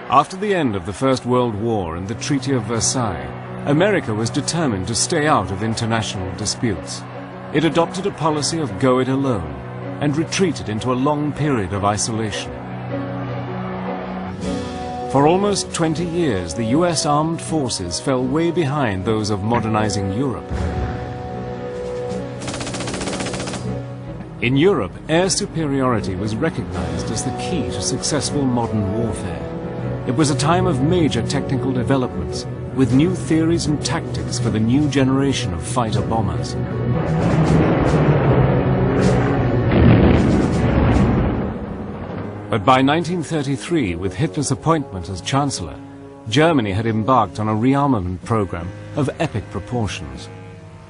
After the end of the First World War and the Treaty of Versailles, America was determined to stay out of international disputes. It adopted a policy of go it alone and retreated into a long period of isolation. For almost 20 years, the US armed forces fell way behind those of modernizing Europe. In Europe, air superiority was recognized as the key to successful modern warfare. It was a time of major technical developments, with new theories and tactics for the new generation of fighter bombers. But by 1933, with Hitler's appointment as Chancellor, Germany had embarked on a rearmament program of epic proportions.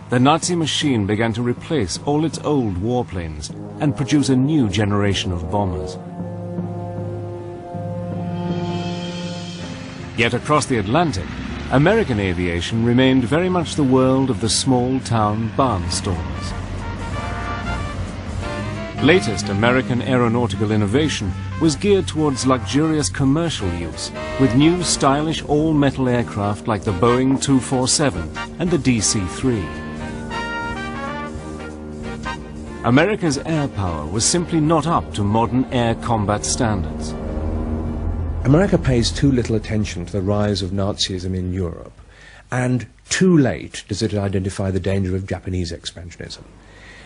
The Nazi machine began to replace all its old warplanes and produce a new generation of bombers. Yet across the Atlantic, American aviation remained very much the world of the small-town barnstormers. Latest American aeronautical innovation was geared towards luxurious commercial use, with new stylish all-metal aircraft like the Boeing 247 and the DC-3. America's air power was simply not up to modern air combat standards. America pays too little attention to the rise of Nazism in Europe, and too late does it identify the danger of Japanese expansionism.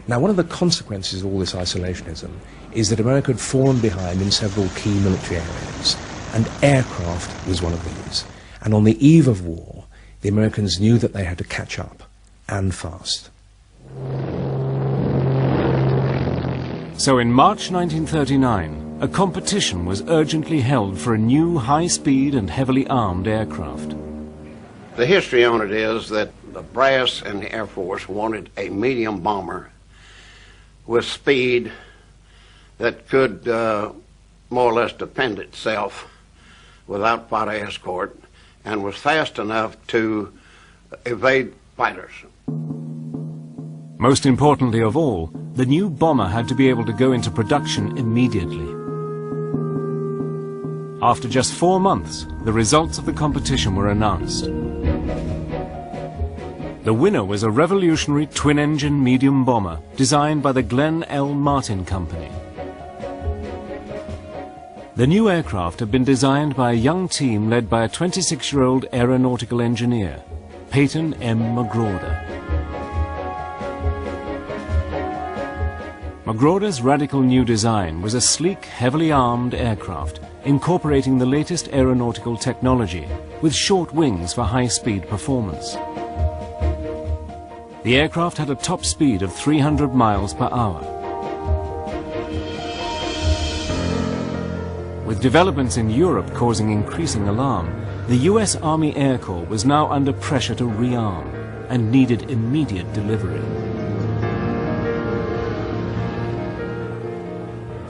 Now, one of the consequences of all this isolationism is that America had fallen behind in several key military areas, and aircraft was one of these. And on the eve of war, the Americans knew that they had to catch up, and fast. So in March 1939, a competition was urgently held for a new high-speed and heavily armed aircraft. The history on it is that the brass and the Air Force wanted a medium bomber with speed that could more or less defend itself without fighter escort and was fast enough to evade fighters. Most importantly of all, the new bomber had to be able to go into production immediately. After just 4 months, the results of the competition were announced. The winner was a revolutionary twin-engine medium bomber designed by the Glenn L. Martin Company. The new aircraft had been designed by a young team led by a 26-year-old aeronautical engineer, Peyton M. Marauder. Marauder's radical new design was a sleek, heavily armed aircraft incorporating the latest aeronautical technology with short wings for high-speed performance. The aircraft had a top speed of 300 miles per hour. With developments in Europe causing increasing alarm, the US Army Air Corps was now under pressure to rearm and needed immediate delivery.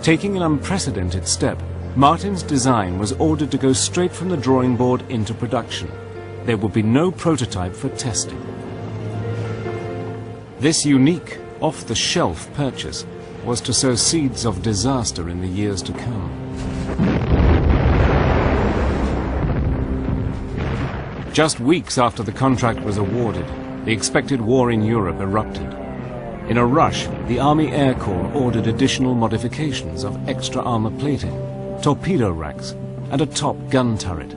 Taking an unprecedented step, Martin's design was ordered to go straight from the drawing board into production. There would be no prototype for testing. This unique, off-the-shelf purchase was to sow seeds of disaster in the years to come. Just weeks after the contract was awarded, the expected war in Europe erupted. In a rush, the Army Air Corps ordered additional modifications of extra armor plating, torpedo racks, and a top gun turret,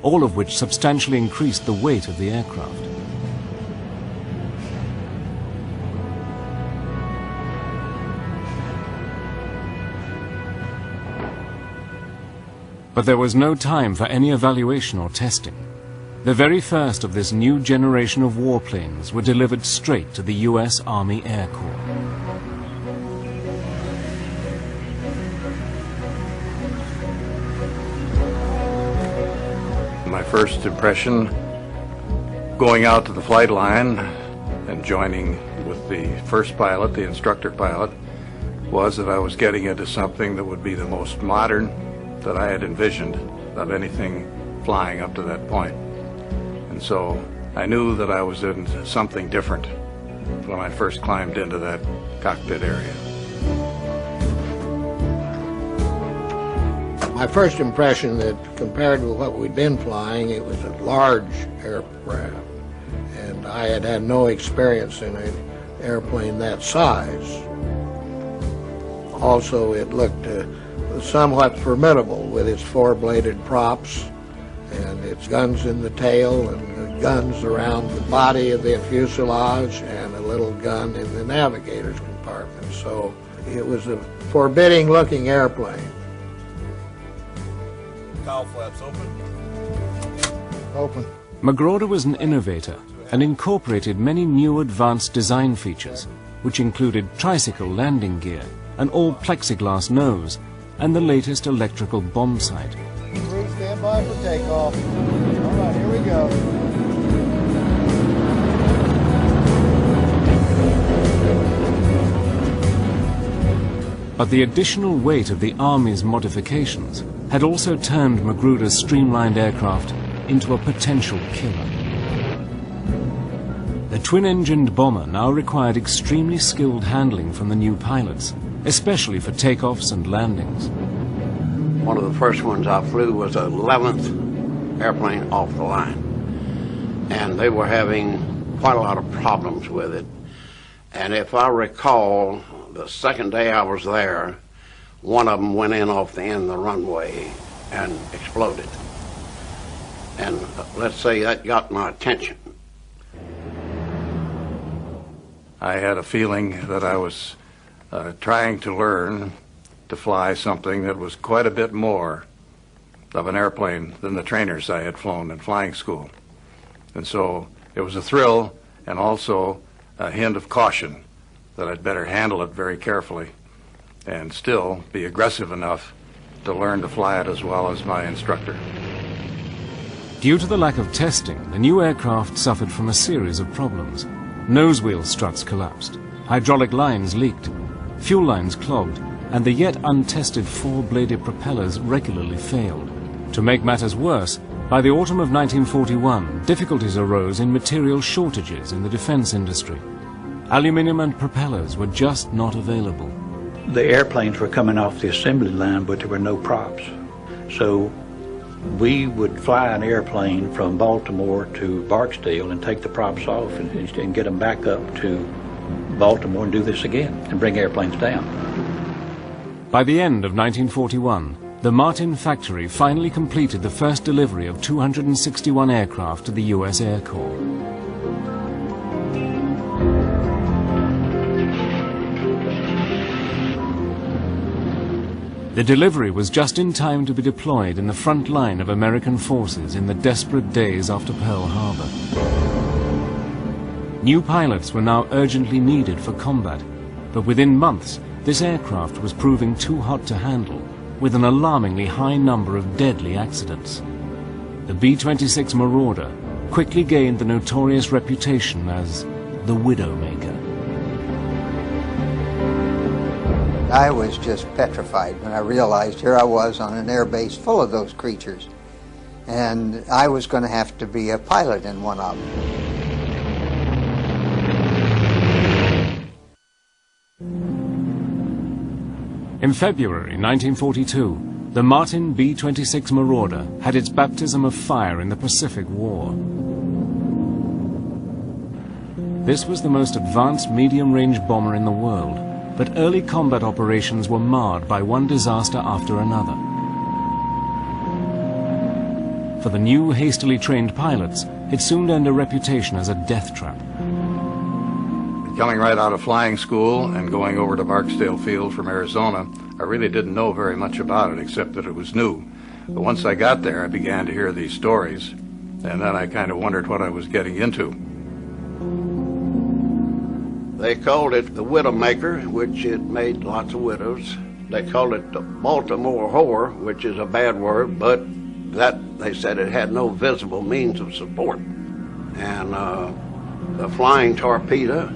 all of which substantially increased the weight of the aircraft. But there was no time for any evaluation or testing. The very first of this new generation of warplanes were delivered straight to the US Army Air Corps. My first impression going out to the flight line and joining with the first pilot, the instructor pilot, was that I was getting into something that would be the most modern that I had envisioned of anything flying up to that point. And so I knew that I was in something different when I first climbed into that cockpit area. My first impression that compared with what we'd been flying, it was a large aircraft. And I had had no experience in an airplane that size. Also, it looked somewhat formidable with its four-bladed props and its guns in the tail and guns around the body of the fuselage and a little gun in the navigator's compartment. So it was a forbidding-looking airplane. Cowl flaps open. Open. Marauder was an innovator and incorporated many new advanced design features, which included tricycle landing gear, an all-plexiglass nose, and the latest electrical bomb sight. Crew, stand by for takeoff. All right, here we go. But the additional weight of the Army's modifications had also turned Marauder's streamlined aircraft into a potential killer. The twin-engined bomber now required extremely skilled handling from the new pilots, especially for takeoffs and landings. One of the first ones I flew was the 11th airplane off the line. And they were having quite a lot of problems with it. And if I recall, the second day I was there, one of them went in off the end of the runway and exploded. And let's say that got my attention. I had a feeling that I was trying to learn to fly something that was quite a bit more of an airplane than the trainers I had flown in flying school. And so it was a thrill and also a hint of caution that I'd better handle it very carefully and still be aggressive enough to learn to fly it as well as my instructor. Due to the lack of testing, the new aircraft suffered from a series of problems. Nose wheel struts collapsed, hydraulic lines leaked, fuel lines clogged, and the yet untested four-bladed propellers regularly failed. To make matters worse, by the autumn of 1941, difficulties arose in material shortages in the defense industry. Aluminium and propellers were just not available. The airplanes were coming off the assembly line, but there were no props. So we would fly an airplane from Baltimore to Barksdale and take the props off and get them back up to Baltimore and do this again and bring airplanes down. By the end of 1941, the Martin factory finally completed the first delivery of 261 aircraft to the US Air Corps. The delivery was just in time to be deployed in the front line of American forces in the desperate days after Pearl Harbor. New pilots were now urgently needed for combat, but within months, this aircraft was proving too hot to handle, with an alarmingly high number of deadly accidents. The B-26 Marauder quickly gained the notorious reputation as the Widowmaker. I was just petrified when I realized here I was on an air base full of those creatures, and I was going to have to be a pilot in one of them. In February 1942, the Martin B-26 Marauder had its baptism of fire in the Pacific War. This was the most advanced medium-range bomber in the world, but early combat operations were marred by one disaster after another. For the new, hastily trained pilots, it soon earned a reputation as a death trap. Coming right out of flying school and going over to Barksdale Field from Arizona, I really didn't know very much about it except that it was new. But once I got there, I began to hear these stories, and then I kind of wondered what I was getting into. They called it the Widowmaker, which it made lots of widows. They called it the Baltimore whore, which is a bad word, but that they said it had no visible means of support. And the flying torpedo,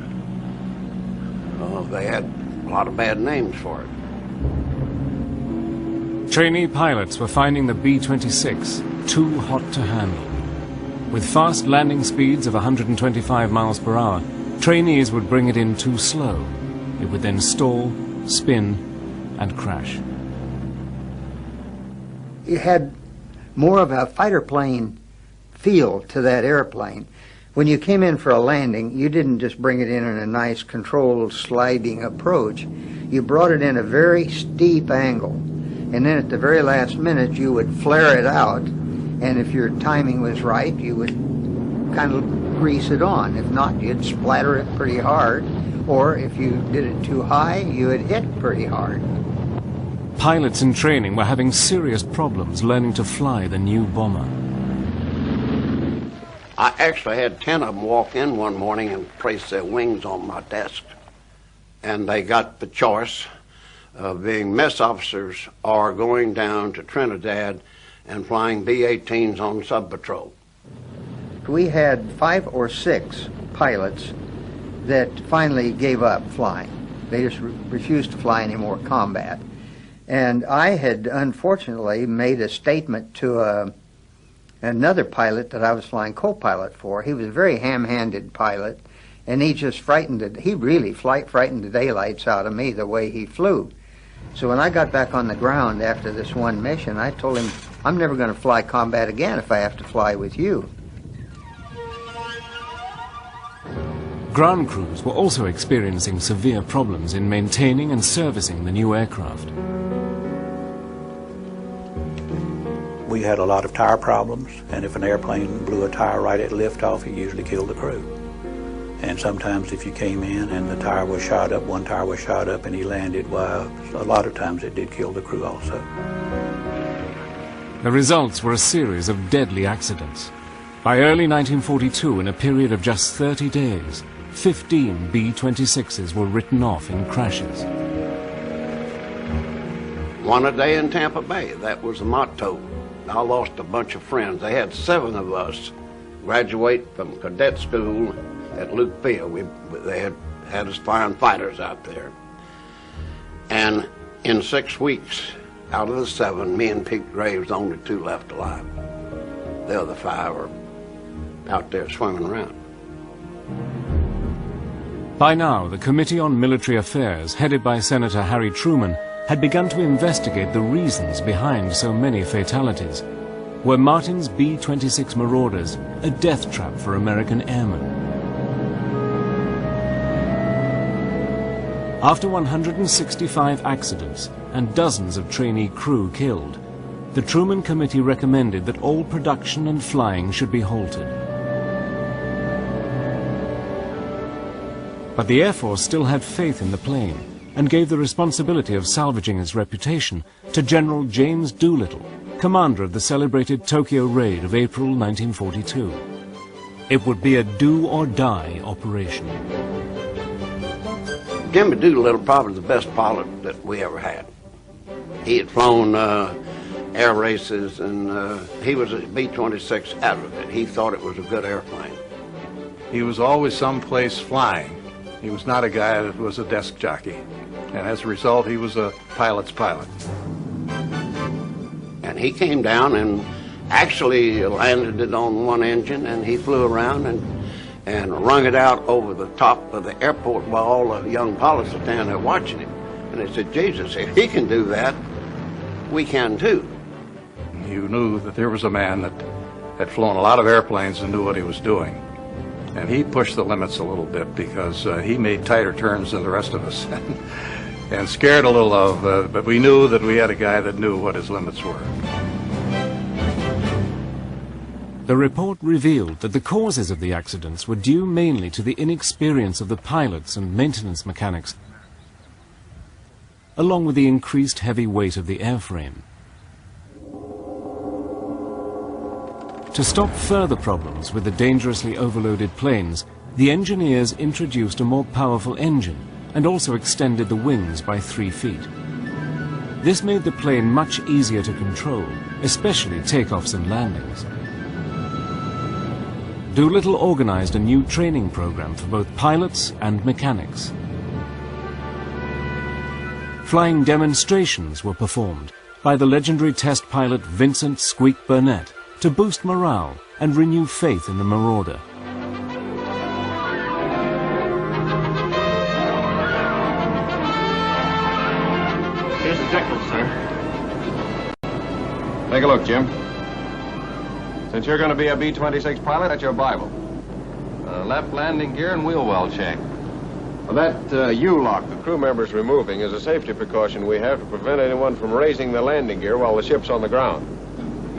they had a lot of bad names for it. Trainee pilots were finding the B-26 too hot to handle. With fast landing speeds of 125 miles per hour, trainees would bring it in too slow. It would then stall, spin, and crash. it had more of a fighter plane feel to that airplane. When you came in for a landing, you didn't just bring it in a nice controlled sliding approach. You brought it in a very steep angle. And then at the very last minute, you would flare it out. And if your timing was right, you would kind of grease it on. If not, you'd splatter it pretty hard. Or if you did it too high, you would hit pretty hard. Pilots in training were having serious problems learning to fly the new bomber. I actually had 10 of them walk in one morning and place their wings on my desk. And they got the choice of being mess officers or going down to Trinidad and flying B-18s on sub-patrol. We had 5 or 6 pilots that finally gave up flying. They just refused to fly any more combat. And I had unfortunately made a statement to another pilot that I was flying co-pilot for. He was a very ham-handed pilot, and he just he really frightened the daylights out of me the way he flew. So when I got back on the ground after this one mission, I told him, I'm never going to fly combat again if I have to fly with you. Ground crews were also experiencing severe problems in maintaining and servicing the new aircraft. We had a lot of tire problems, and if an airplane blew a tire right at liftoff, it usually killed the crew. And sometimes if you came in and the tire was shot up, one tire was shot up and he landed, well, a lot of times it did kill the crew also. The results were a series of deadly accidents. By early 1942, in a period of just 30 days, 15 B-26s were written off in crashes. One a day in Tampa Bay, that was the motto. I lost a bunch of friends. They had 7 of us graduate from cadet school at Luke Field. They had us flying fighters out there. And in 6 weeks, out of the 7, me and Pete Graves, only 2 left alive. The other 5 are out there swimming around. By now, the Committee on Military Affairs, headed by Senator Harry Truman, had begun to investigate the reasons behind so many fatalities. Were Martin's B-26 Marauders a death trap for American airmen? After 165 accidents and dozens of trainee crew killed, the Truman Committee recommended that all production and flying should be halted. But the Air Force still had faith in the plane and gave the responsibility of salvaging its reputation to General James Doolittle, commander of the celebrated Tokyo raid of April 1942. It would be a do-or-die operation. Jimmy Doolittle, probably the best pilot that we ever had. He had flown air races, and he was a B-26 advocate. He thought it was a good airplane. He was always someplace flying. He was not a guy that was a desk jockey. And as a result, he was a pilot's pilot. And he came down and actually landed it on one engine, and he flew around and wrung it out over the top of the airport while all the young pilots were standing there watching him. And they said, Jesus, if he can do that, we can too. You knew that there was a man that had flown a lot of airplanes and knew what he was doing. And he pushed the limits a little bit because he made tighter turns than the rest of us and scared a little of, but we knew that we had a guy that knew what his limits were. The report revealed that the causes of the accidents were due mainly to the inexperience of the pilots and maintenance mechanics, along with the increased heavy weight of the airframe. To stop further problems with the dangerously overloaded planes, the engineers introduced a more powerful engine and also extended the wings by 3 feet. This made the plane much easier to control, especially takeoffs and landings. Doolittle organized a new training program for both pilots and mechanics. Flying demonstrations were performed by the legendary test pilot Vincent Squeak Burnett to boost morale and renew faith in the Marauder. Here's the decal, sir. Take a look, Jim. Since you're going to be a B-26 pilot, that's your Bible. Left landing gear and wheel well check. Well, that U-lock the crew member's removing is a safety precaution we have to prevent anyone from raising the landing gear while the ship's on the ground.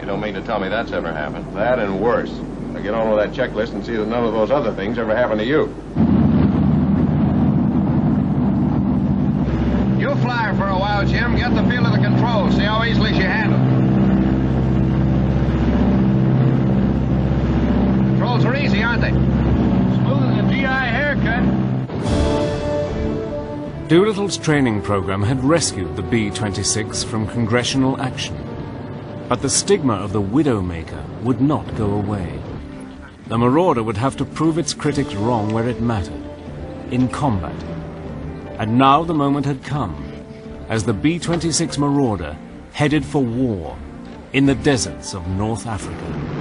You don't mean to tell me that's ever happened? That and worse. Now get on with that checklist and see that none of those other things ever happen to you. You fly her for a while, Jim. Get the feel of the controls. See how easily she handles. Controls are easy, aren't they? Smooth as a GI haircut. Doolittle's training program had rescued the B-26 from congressional action. But the stigma of the Widowmaker would not go away. The Marauder would have to prove its critics wrong where it mattered, in combat. And now the moment had come, as the B-26 Marauder headed for war in the deserts of North Africa.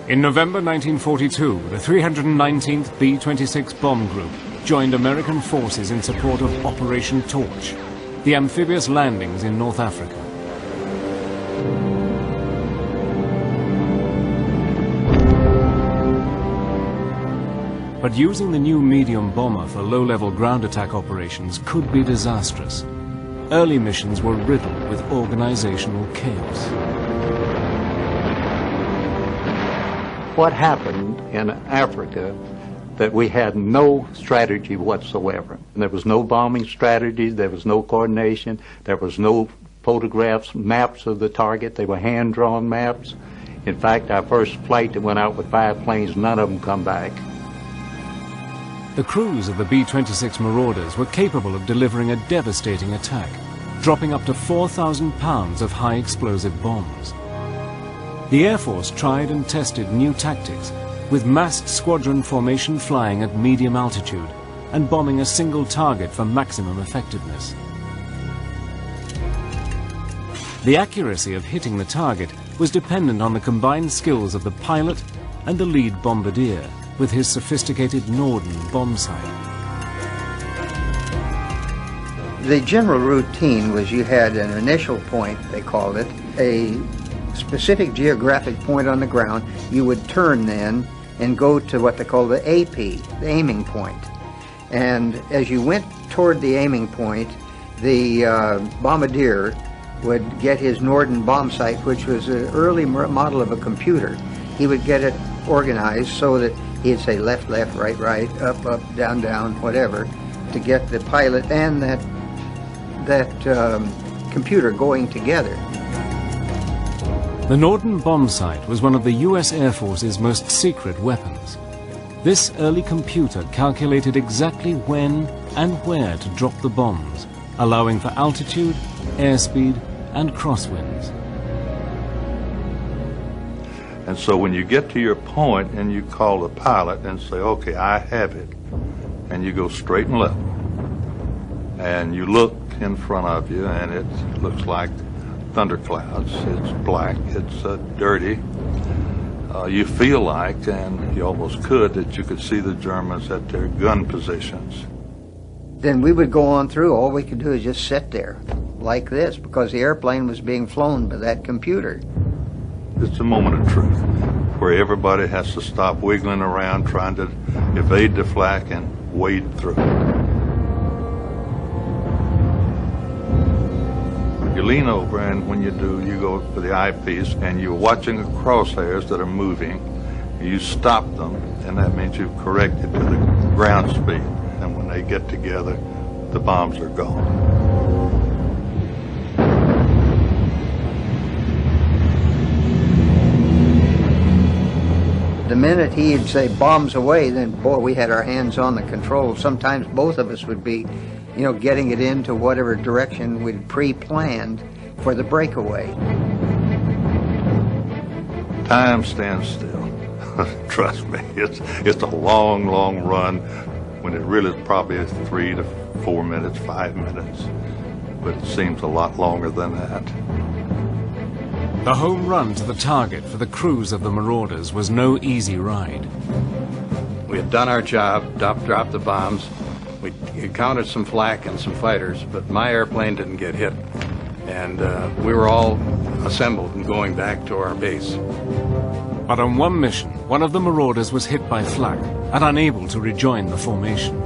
In November 1942, the 319th B-26 Bomb Group joined American forces in support of Operation Torch, the amphibious landings in North Africa. But using the new medium bomber for low-level ground attack operations could be disastrous. Early missions were riddled with organizational chaos. What happened in Africa that we had no strategy whatsoever. There was no bombing strategy, there was no coordination, there was no photographs, maps of the target. They were hand-drawn maps. In fact, our first flight that went out with 5 planes, none of them come back. The crews of the B-26 Marauders were capable of delivering a devastating attack, dropping up to 4,000 pounds of high-explosive bombs. The Air Force tried and tested new tactics, with massed squadron formation flying at medium altitude and bombing a single target for maximum effectiveness. The accuracy of hitting the target was dependent on the combined skills of the pilot and the lead bombardier with his sophisticated Norden bomb sight. The general routine was you had an initial point, they called it, a specific geographic point on the ground. You would turn then and go to what they call the AP, the aiming point. And as you went toward the aiming point, the bombardier would get his Norden bomb sight, which was an early model of a computer. He would get it organized so that he'd say left, left, right, right, up, up, down, down, whatever, to get the pilot and that computer going together. The Norden bomb sight was one of the US Air Force's most secret weapons. This early computer calculated exactly when and where to drop the bombs, allowing for altitude, airspeed, and crosswinds. And so when you get to your point and you call the pilot and say, okay, I have it, and you go straight and level, and you look in front of you and it looks like thunderclouds, it's black, it's dirty, you feel like, and you almost could, that you could see the Germans at their gun positions. Then we would go on through. All we could do is just sit there like this because the airplane was being flown by that computer. It's a moment of truth where everybody has to stop wiggling around trying to evade the flak and wade through. You lean over, and when you do, you go for the eyepiece and you're watching the crosshairs that are moving. You stop them, and that means you've corrected to the ground speed. And when they get together, the bombs are gone. The minute he'd say bombs away, then boy, we had our hands on the controls. Sometimes both of us would be, getting it into whatever direction we'd pre-planned for the breakaway. Time stands still. Trust me, it's a long, long run when it really is probably 3 to 4 minutes, 5 minutes, but it seems a lot longer than that. The home run to the target for the crews of the Marauders was no easy ride. We had done our job, dropped the bombs, We encountered some flak and some fighters, but my airplane didn't get hit. And we were all assembled and going back to our base. But on one mission, one of the Marauders was hit by flak and unable to rejoin the formation.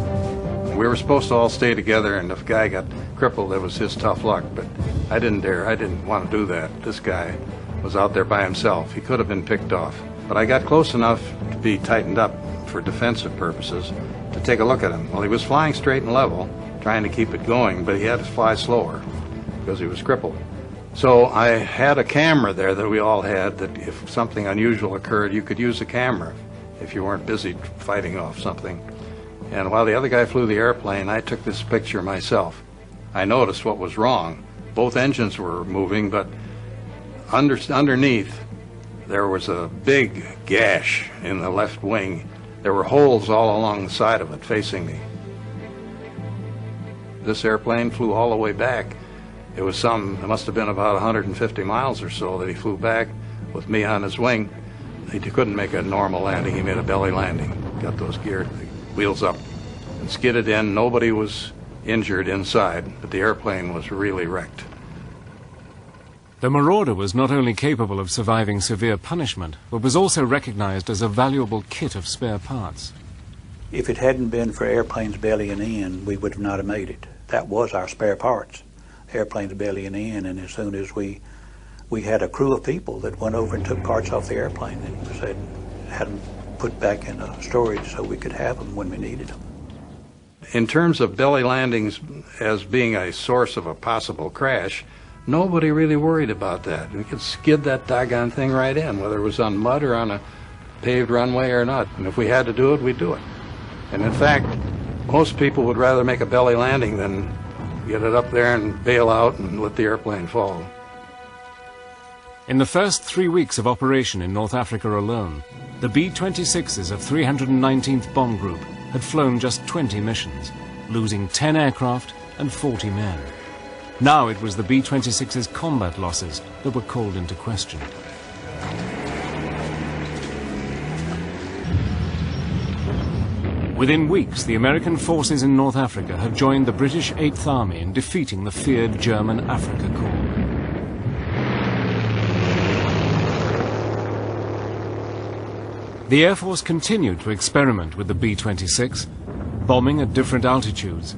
We were supposed to all stay together, and if a guy got crippled, it was his tough luck, but I didn't dare. I didn't want to do that. This guy was out there by himself. He could have been picked off. But I got close enough to be tightened up for defensive purposes to take a look at him. Well, he was flying straight and level, trying to keep it going, but he had to fly slower because he was crippled. So I had a camera there that we all had, that if something unusual occurred, you could use the camera if you weren't busy fighting off something. And while the other guy flew the airplane, I took this picture myself. I noticed what was wrong. Both engines were moving, but underneath there was a big gash in the left wing. There were holes all along the side of it facing me. This airplane flew all the way back. It must have been about 150 miles or so that he flew back with me on his wing. He couldn't make a normal landing. He made a belly landing. Got those wheels up and skidded in. Nobody was injured inside, but the airplane was really wrecked. The Marauder was not only capable of surviving severe punishment, but was also recognized as a valuable kit of spare parts. If it hadn't been for airplanes bellying in, we would not have made it. That was our spare parts, airplanes bellying in, and as soon as we had a crew of people that went over and took parts off the airplane and had them put back in storage so we could have them when we needed them. In terms of belly landings as being a source of a possible crash, nobody really worried about that. We could skid that doggone thing right in, whether it was on mud or on a paved runway or not. And if we had to do it, we'd do it. And in fact, most people would rather make a belly landing than get it up there and bail out and let the airplane fall. In the first 3 weeks of operation in North Africa alone, the B-26s of 319th Bomb Group had flown just 20 missions, losing 10 aircraft and 40 men. Now it was the B-26's combat losses that were called into question. Within weeks, the American forces in North Africa had joined the British 8th Army in defeating the feared German Afrika Korps. The Air Force continued to experiment with the B-26, bombing at different altitudes,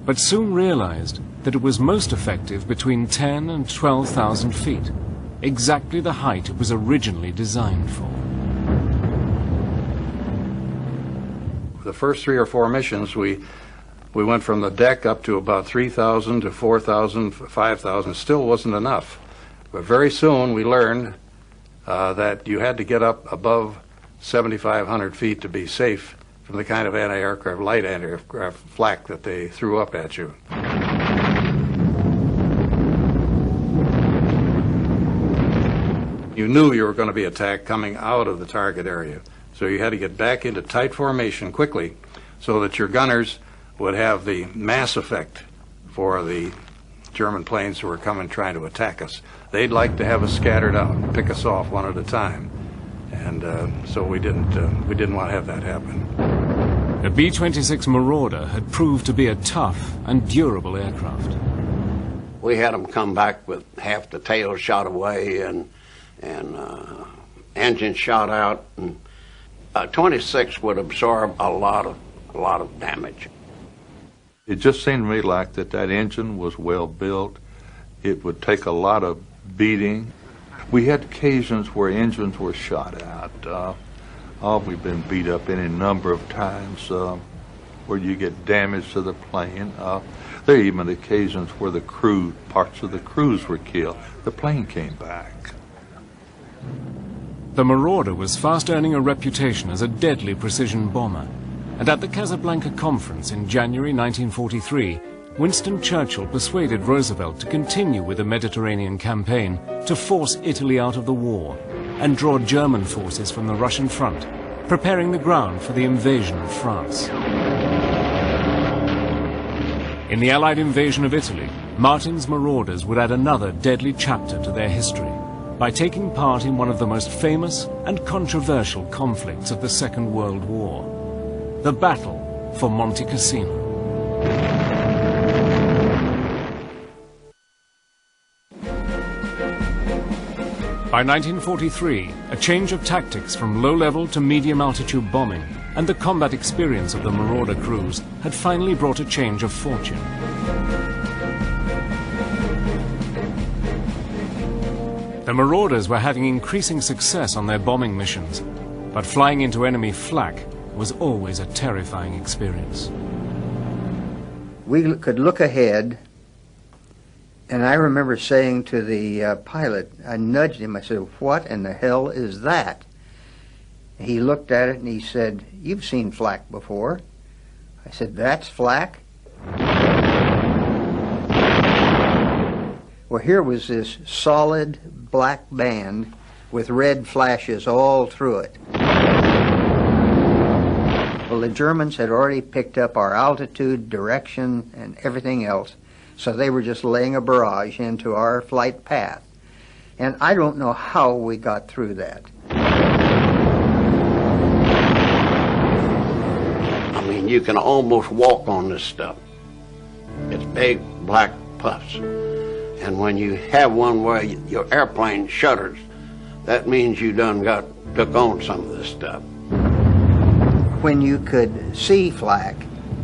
but soon realized that it was most effective between 10 and 12,000 feet, exactly the height it was originally designed for. The first 3 or 4 missions, we went from the deck up to about 3,000 to 4,000, 5,000. Still wasn't enough. But very soon we learned that you had to get up above 7,500 feet to be safe from the kind of anti-aircraft, light anti-aircraft flak that they threw up at you. You knew you were going to be attacked coming out of the target area. So you had to get back into tight formation quickly so that your gunners would have the mass effect for the German planes who were coming trying to attack us. They'd like to have us scattered out and pick us off one at a time. And so we didn't want to have that happen. The B-26 Marauder had proved to be a tough and durable aircraft. We had them come back with half the tail shot away and engine shot out. And 26 would absorb a lot of damage. It just seemed to me like that engine was well built. It would take a lot of beating. We had occasions where engines were shot out. We've been beat up any number of times where you get damage to the plane. There are even occasions where parts of the crews were killed. The plane came back. The Marauder was fast earning a reputation as a deadly precision bomber, and at the Casablanca Conference in January 1943, Winston Churchill persuaded Roosevelt to continue with the Mediterranean campaign to force Italy out of the war and draw German forces from the Russian front, preparing the ground for the invasion of France. In the Allied invasion of Italy, Martin's Marauders would add another deadly chapter to their history by taking part in one of the most famous and controversial conflicts of the Second World War, the Battle for Monte Cassino. By 1943, a change of tactics from low-level to medium-altitude bombing and the combat experience of the Marauder crews had finally brought a change of fortune. The Marauders were having increasing success on their bombing missions, but flying into enemy flak was always a terrifying experience. We could look ahead, and I remember saying to the pilot, I nudged him, I said, "What in the hell is that?" He looked at it and he said, "You've seen flak before." I said, "That's flak?" Well, here was this solid black band with red flashes all through it. Well, the Germans had already picked up our altitude, direction, and everything else, so they were just laying a barrage into our flight path. And I don't know how we got through that. I mean, you can almost walk on this stuff. It's big black puffs. And when you have one where your airplane shudders, that means you done took on some of this stuff. When you could see flak,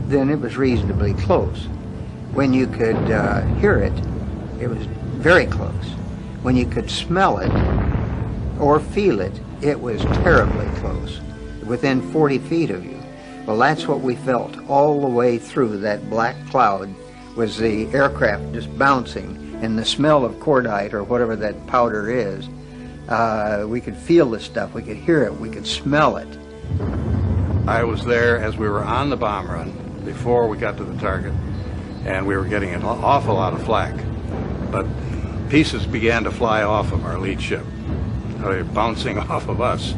then it was reasonably close. When you could hear it, it was very close. When you could smell it or feel it, it was terribly close, within 40 feet of you. Well, that's what we felt all the way through that black cloud, was the aircraft just bouncing, and the smell of cordite or whatever that powder is. We could feel the stuff, we could hear it, we could smell it. I was there as we were on the bomb run before we got to the target, and we were getting an awful lot of flak. But pieces began to fly off of our lead ship. They were bouncing off of us.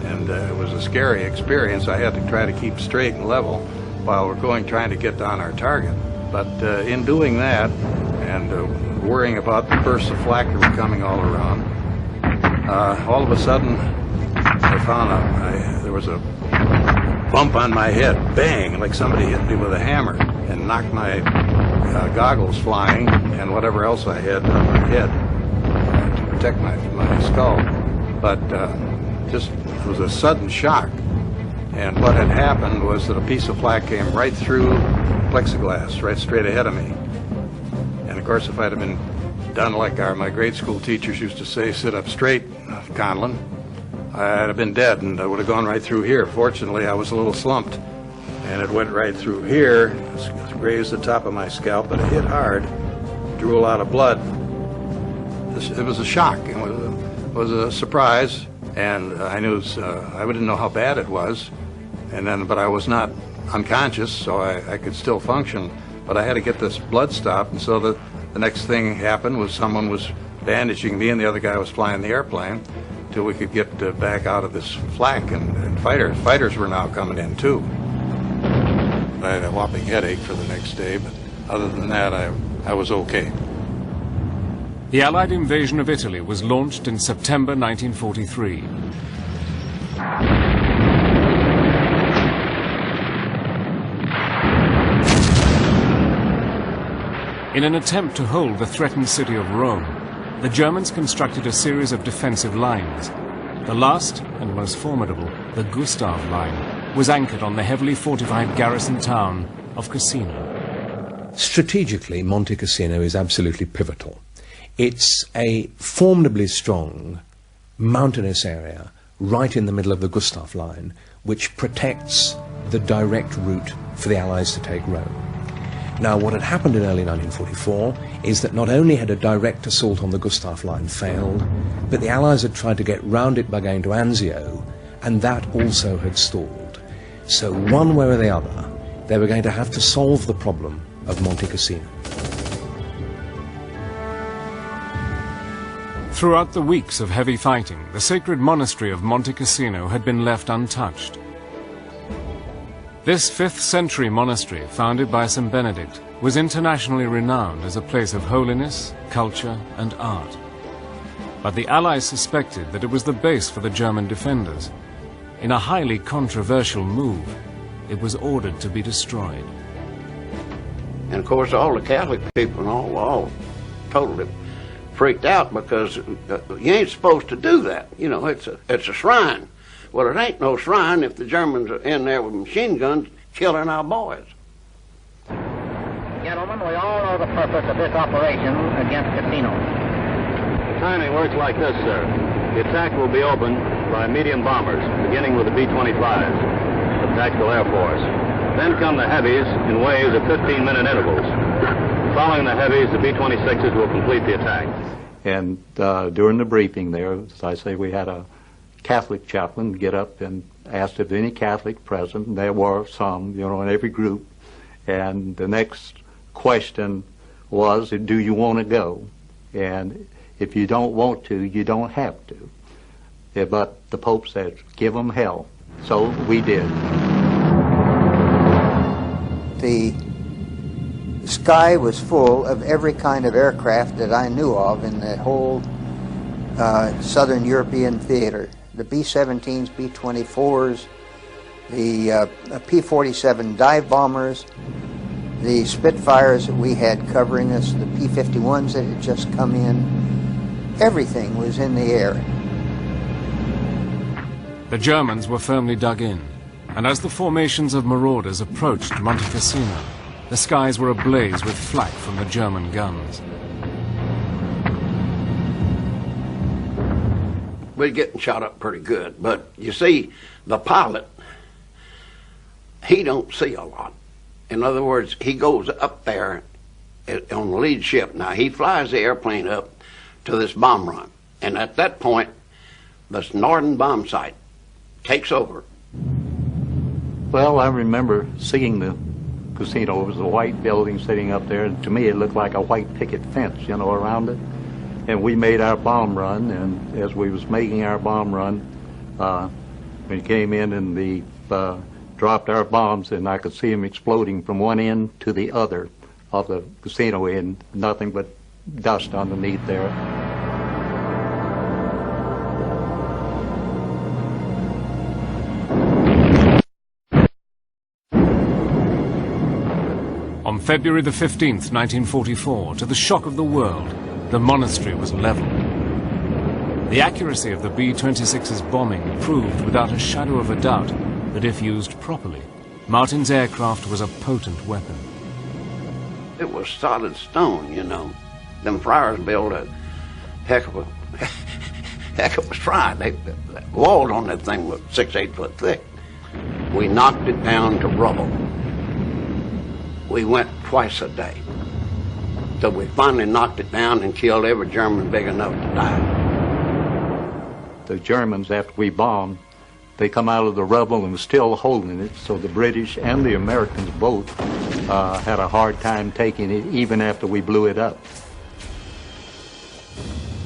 And it was a scary experience. I had to try to keep straight and level while we're trying to get down our target. But in doing that, and worrying about the bursts of flak that were coming all around, all of a sudden I found there was a bump on my head, bang, like somebody hit me with a hammer and knocked my goggles flying and whatever else I had on my head to protect my skull. But just it was a sudden shock. And what had happened was that a piece of flak came right through plexiglass, right straight ahead of me. And of course, if I'd have been done like my grade school teachers used to say, sit up straight, Conlon, I'd have been dead and I would have gone right through here. Fortunately, I was a little slumped, and it went right through here, grazed the top of my scalp, but it hit hard, drew a lot of blood. It was a shock. It was a surprise, and I knew I didn't know how bad it was, but I was not unconscious, so I could still function. But I had to get this blood stopped, and so the next thing happened was someone was bandaging me, and the other guy was flying the airplane till we could get back out of this flak, and fighters were now coming in too. I had a whopping headache for the next day, but other than that, I was okay. The Allied invasion of Italy was launched in September 1943. In an attempt to hold the threatened city of Rome, the Germans constructed a series of defensive lines. The last and most formidable, the Gustav Line, was anchored on the heavily fortified garrison town of Cassino. Strategically, Monte Cassino is absolutely pivotal. It's a formidably strong mountainous area right in the middle of the Gustav Line, which protects the direct route for the Allies to take Rome. Now, what had happened in early 1944 is that not only had a direct assault on the Gustav Line failed, but the Allies had tried to get round it by going to Anzio, and that also had stalled. So one way or the other, they were going to have to solve the problem of Monte Cassino. Throughout the weeks of heavy fighting, the sacred monastery of Monte Cassino had been left untouched. This 5th century monastery, founded by St. Benedict, was internationally renowned as a place of holiness, culture, and art. But the Allies suspected that it was the base for the German defenders. In a highly controversial move, it was ordered to be destroyed. And of course, all the Catholic people and all totally freaked out because you ain't supposed to do that. You know, it's a shrine. Well, it ain't no shrine if the Germans are in there with machine guns killing our boys. Gentlemen, we all know the purpose of this operation against casinos. The timing works like this, sir. The attack will be opened by medium bombers, beginning with the B-25s of Tactical Air Force. Then come the heavies in waves of 15-minute intervals. Following the heavies, the B-26s will complete the attack. And during the briefing there, as I say, we had a Catholic chaplain get up and asked if any Catholic present, and there were some, you know, in every group. And the next question was, do you want to go? And if you don't want to, you don't have to. Yeah, but the Pope said, give them hell. So we did. The sky was full of every kind of aircraft that I knew of in the whole Southern European theater. The B-17s, B-24s, the P-47 dive bombers, the Spitfires that we had covering us, the P-51s that had just come in. Everything was in the air. The Germans were firmly dug in, and as the formations of marauders approached Monte Cassino, the skies were ablaze with flak from the German guns. We're getting shot up pretty good, but you see, the pilot, he don't see a lot. In other words, he goes up there on the lead ship. Now, he flies the airplane up to this bomb run, and at that point, this northern bomb site takes over. Well, I remember seeing the casino. It was a white building sitting up there, and to me it looked like a white picket fence, you know, around it. And we made our bomb run, and as we was making our bomb run, we came in and we dropped our bombs, and I could see them exploding from one end to the other of the casino, and nothing but dust underneath there. On February the 15th, 1944, to the shock of the world, the monastery was leveled. The accuracy of the B-26's bombing proved without a shadow of a doubt that if used properly, Martin's aircraft was a potent weapon. It was solid stone, you know. Them friars built a heck of a shrine. They walls on that thing was 6-8 foot thick. We knocked it down to rubble. We went twice a day. So we finally knocked it down and killed every German big enough to die. The Germans, after we bombed, they come out of the rubble and were still holding it, so the British and the Americans both had a hard time taking it, even after we blew it up.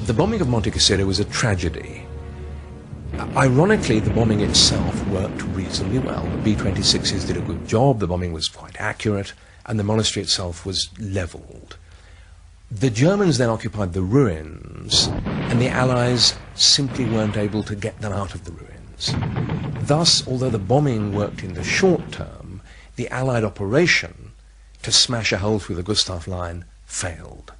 The bombing of Monte Cassino was a tragedy. Ironically, the bombing itself worked reasonably well. The B-26s did a good job, the bombing was quite accurate, and the monastery itself was leveled. The Germans then occupied the ruins, and the Allies simply weren't able to get them out of the ruins. Thus, although the bombing worked in the short term, the Allied operation to smash a hole through the Gustav Line failed.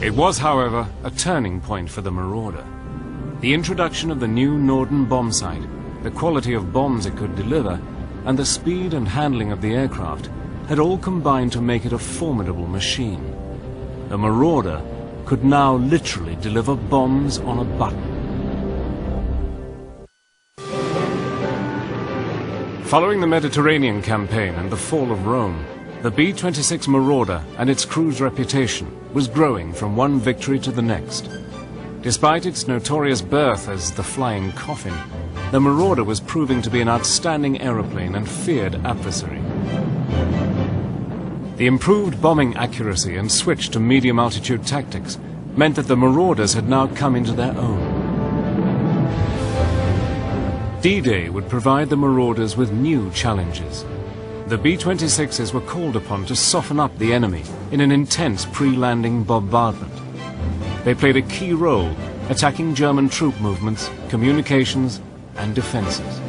It was, however, a turning point for the Marauder. The introduction of the new Norden bomb sight, the quality of bombs it could deliver, and the speed and handling of the aircraft had all combined to make it a formidable machine. The Marauder could now literally deliver bombs on a button. Following the Mediterranean campaign and the fall of Rome, the B-26 Marauder and its crew's reputation was growing from one victory to the next. Despite its notorious birth as the flying coffin, the Marauder was proving to be an outstanding aeroplane and feared adversary. The improved bombing accuracy and switch to medium-altitude tactics meant that the Marauders had now come into their own. D-Day would provide the Marauders with new challenges. The B-26s were called upon to soften up the enemy in an intense pre-landing bombardment. They played a key role attacking German troop movements, communications, and defenses.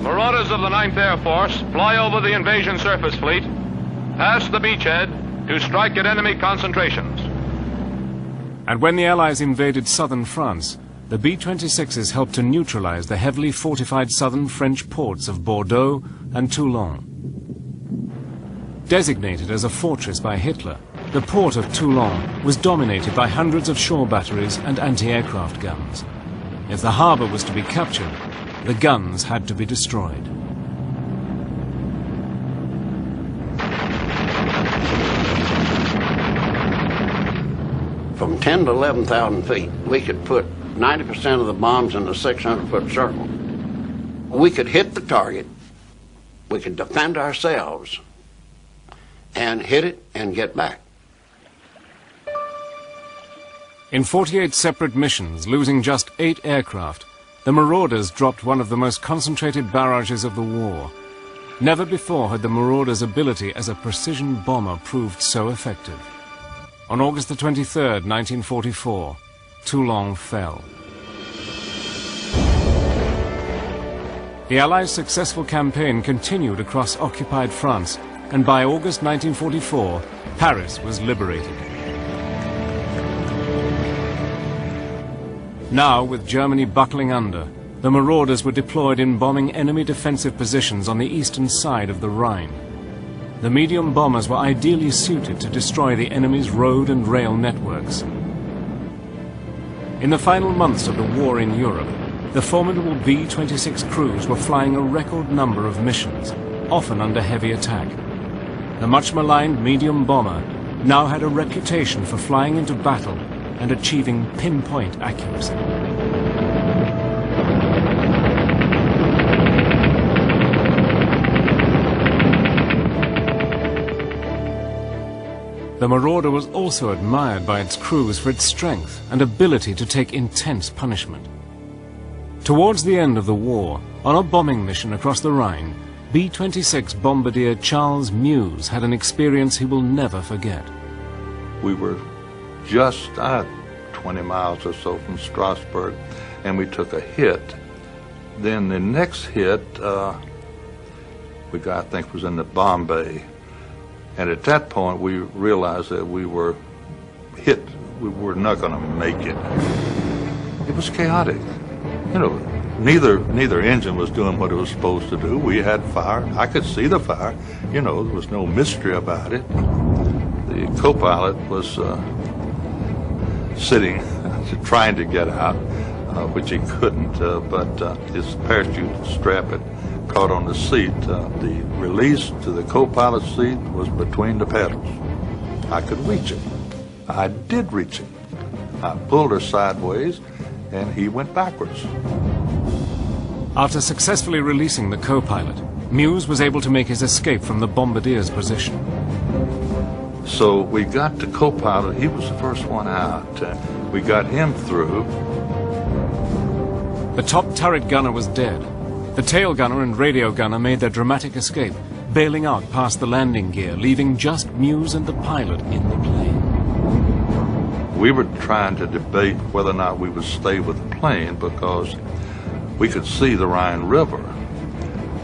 Marauders of the 9th Air Force fly over the invasion surface fleet, past the beachhead to strike at enemy concentrations. And when the Allies invaded southern France, the B-26s helped to neutralize the heavily fortified southern French ports of Bordeaux and Toulon. Designated as a fortress by Hitler, the port of Toulon was dominated by hundreds of shore batteries and anti-aircraft guns. If the harbor was to be captured, the guns had to be destroyed. From 10 to 11,000 feet, we could put 90% of the bombs in a 600-foot circle. We could hit the target, we could defend ourselves, and hit it and get back. In 48 separate missions, losing just 8 aircraft, the Marauders dropped one of the most concentrated barrages of the war. Never before had the Marauders' ability as a precision bomber proved so effective. On August the 23rd, 1944, Toulon fell. The Allies' successful campaign continued across occupied France, and by August 1944, Paris was liberated. Now, with Germany buckling under, the Marauders were deployed in bombing enemy defensive positions on the eastern side of the Rhine. The medium bombers were ideally suited to destroy the enemy's road and rail networks. In the final months of the war in Europe, the formidable B-26 crews were flying a record number of missions, often under heavy attack. The much maligned medium bomber now had a reputation for flying into battle and achieving pinpoint accuracy. The Marauder was also admired by its crews for its strength and ability to take intense punishment. Towards the end of the war, on a bombing mission across the Rhine, B-26 bombardier Charles Meuse had an experience he will never forget. We were just 20 miles or so from Strasbourg, and we took a hit. Then the next hit, we got, I think, was in the Bombay. And at that point, we realized that we were hit. We were not going to make it. It was chaotic. You know, neither engine was doing what it was supposed to do. We had fire. I could see the fire. You know, there was no mystery about it. The co-pilot was sitting, trying to get out, which he couldn't, but his parachute strap had caught on the seat. The release to the co-pilot's seat was between the pedals. I could reach it. I did reach it. I pulled her sideways, and he went backwards. After successfully releasing the co-pilot, Meuse was able to make his escape from the bombardier's position. So we got the co-pilot. He was the first one out. We got him through. The top turret gunner was dead. The tail gunner and radio gunner made their dramatic escape, bailing out past the landing gear, leaving just Meuse and the pilot in the plane. We were trying to debate whether or not we would stay with the plane because we could see the Rhine River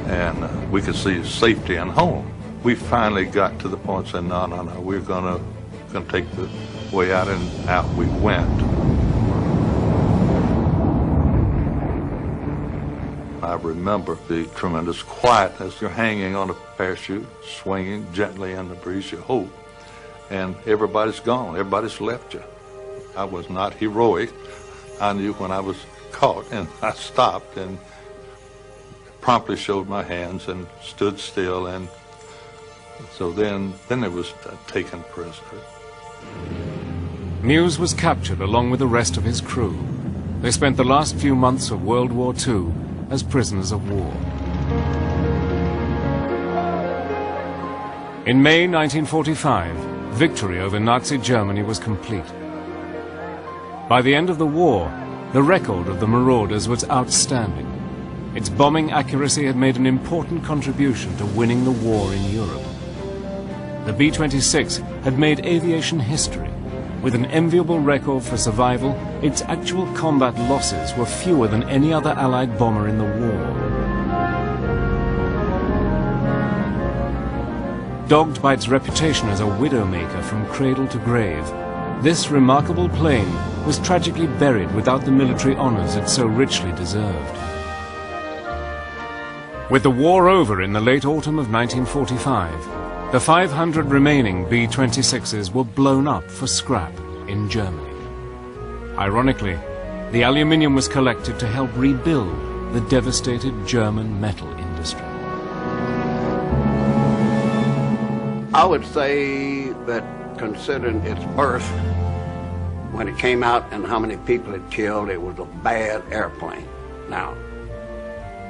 and we could see safety and home. We finally got to the point saying, no, we're gonna take the way out, and out we went. I remember the tremendous quiet as you're hanging on a parachute, swinging gently in the breeze, you hope, and everybody's gone, everybody's left you. I was not heroic. I knew when I was caught, and I stopped and promptly showed my hands and stood still, and so then it was taken prisoner. Meuse was captured along with the rest of his crew. They spent the last few months of World War II as prisoners of war. In May 1945, victory over Nazi Germany was complete. By the end of the war, the record of the Marauders was outstanding. Its bombing accuracy had made an important contribution to winning the war in Europe. The B-26 had made aviation history. With an enviable record for survival, its actual combat losses were fewer than any other Allied bomber in the war. dogged by its reputation as a widowmaker from cradle to grave, this remarkable plane was tragically buried without the military honors it so richly deserved. With the war over in the late autumn of 1945, the 500 remaining B-26s were blown up for scrap in Germany. Ironically, the aluminium was collected to help rebuild the devastated German metal industry. I would say that considering its birth, when it came out and how many people it killed, it was a bad airplane. Now,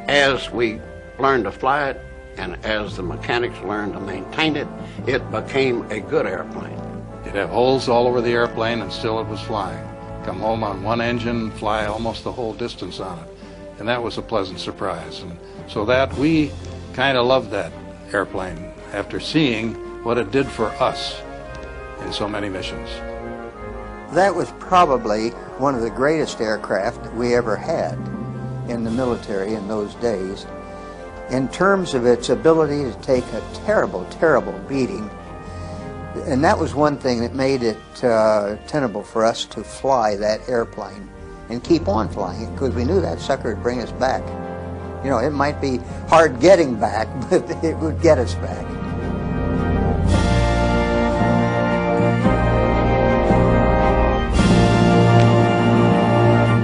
as we learned to fly it and as the mechanics learned to maintain it, it became a good airplane. You'd have holes all over the airplane and still it was flying. Come home on one engine, fly almost the whole distance on it. And that was a pleasant surprise. And so that we kind of loved that airplane after seeing what it did for us in so many missions. That was probably one of the greatest aircraft that we ever had in the military in those days. In terms of its ability to take a terrible, terrible beating. And that was one thing that made it tenable for us to fly that airplane and keep on flying it, because we knew that sucker would bring us back. You know, it might be hard getting back, but it would get us back.